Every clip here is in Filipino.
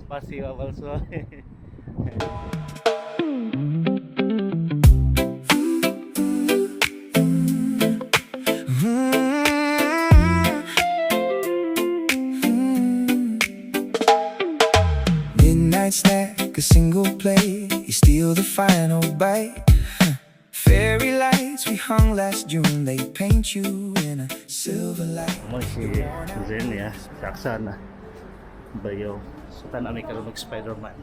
Pasiwa also. Midnight snack, a single plate. You steal the final bite. Fairy lights we hung last June. They paint you in a silver light. Mo si Zen ya, saksa na. Bayo. So tanami karon og Spider-Man.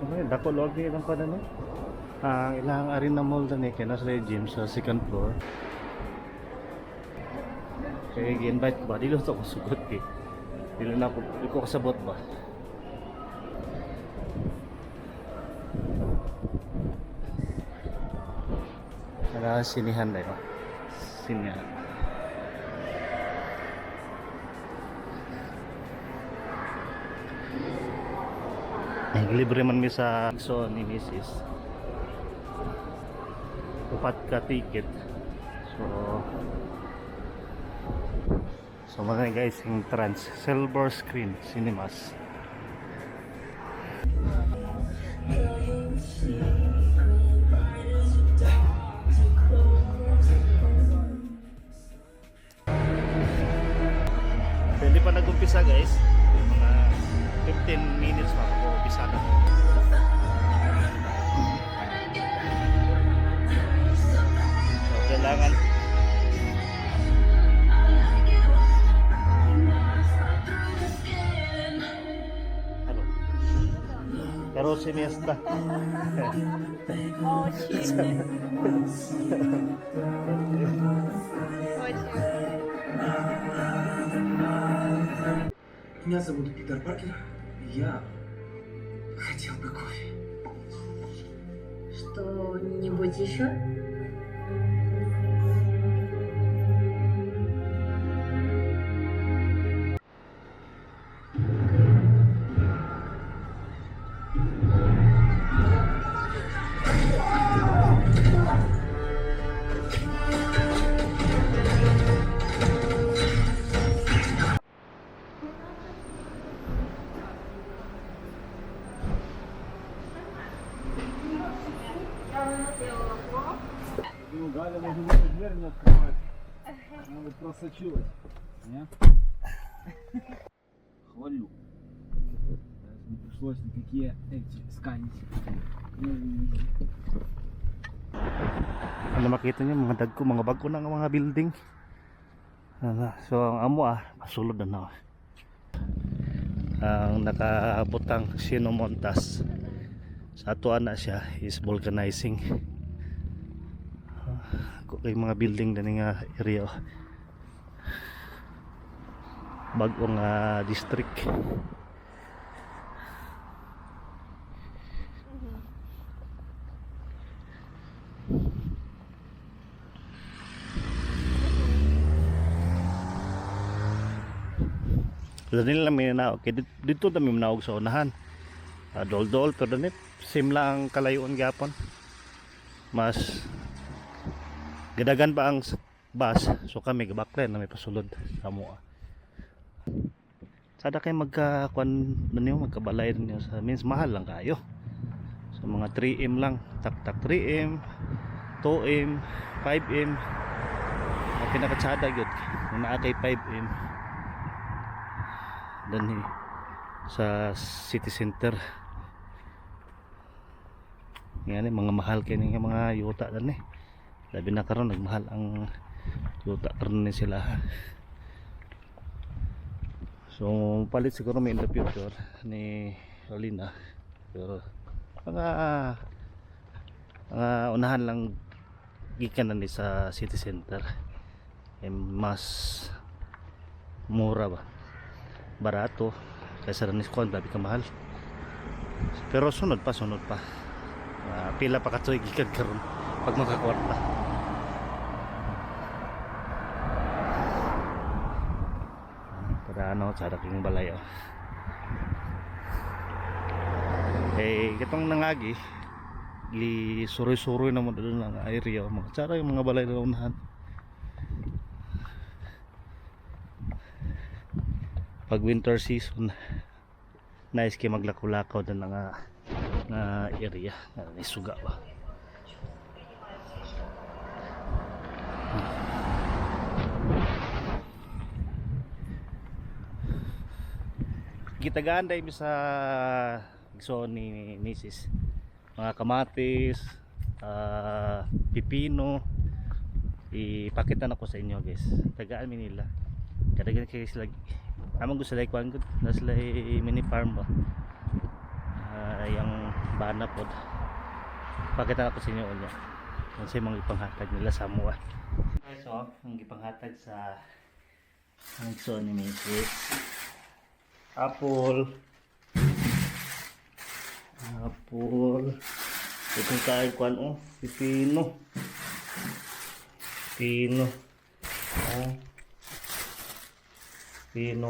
Okay, dako log ni lang pa na no. Ang ilang arena mall na ni kaya sa gym sa second floor. Kaya gi-invite ba dilo to ko sugot ki. Dilo na ko kasabot ba. Para sinihan dayo. Sinihan. Libre man mi sa so ni Mrs. Upat ka ticket. So mga guys, yung trans silver screen cinemas. Hindi pa nag-umpisa guys. Mga 15 minutes pa ako umpisa na. So kailangan pero siniesta. Меня зовут Питер Паркер. Я хотел бы кофе. Что-нибудь еще? Ну, Галя, может, дверь не открывать. Она вот просочилась. Нет? Хвалю. Не пришлось никакие эти сканить. Ano makita niyo mga dagko, mga bago na nga mga building. So ang amo pasulod na. Ang nakabutang sinomontas sa ato na siya is vulcanizing. Kay mga building din nga area. Bagong district. Dito lang may naog. Dito na may naog sa unahan. Dol-dol to danit. Same lang ang kalayuan gapon. Mas gadagan pa ang bus. So kami gabaklen na may pasulod sa mua. Sada kayo magkakuan ninyo, magkabalay ninyo sa means mahal lang kayo. So mga 3M lang. Tak-tak 3M, 2M, 5M. Ang pinakatsada yun. Kung naakay 5M. Dan sa city center yan mga mahal kayo ng mga yuta dan labi na karon nagmahal ang yuta karon sila. So palit siguro may in the future ni Rolina, pero mga unahan lang gikan na ni sa city center. Mas mura ba, barato kaysa rin iskon, labi ka mahal. Pero sunod pa pila pa katoy gikan karon pag makakwarta. Para ano sa daking balay kitong nangagi suroy-suroy na mo doon ng area mga tsara yung mga balay na unahan. Pag winter season nice kay maglakaw-lakaw doon nga area na suga ba. Gitagaan dahil sa so ni Mrs. Mga kamatis, pipino, ipakita na ko sa inyo guys. Tagaan mi nila. Kadagan kay sila. Amang gusto like kuan gud na sila mini farm ba. Yang bana pod. Pakita na ko sa inyo unya. Ano sa mga ipanghatag nila sa mua. So, ang ipanghatag sa ang so ni Mrs. Apple, itong kain kuan pipino,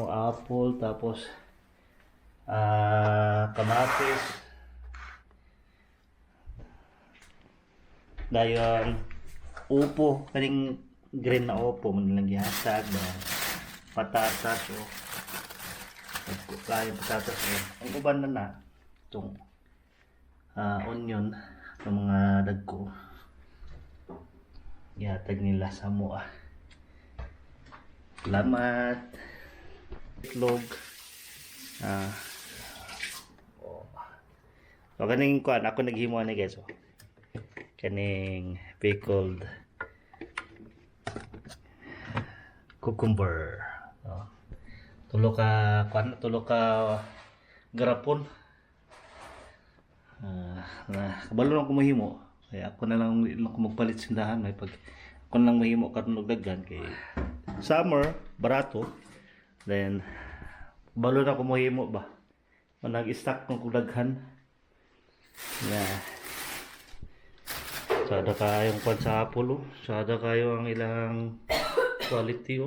apple, tapos kamatis, dayon upo, kaning green na upo manilang gihatag, patatas patatas ang uban na itong onion ng mga dagko ihatag nila sa mua. Salamat. Itlog so kaning kuan ako naghimo ni guys kaning pickled cucumber tulo ka garapon kabalo lang ko mahimo kaya ako na lang ko magpalit sindahan may pag ako na lang mahimo karon og daghan kay summer barato then kabalo na ko mahimo ba nag-stock ng daghan sada kayong pan sa apple sada kayo ang ilang quality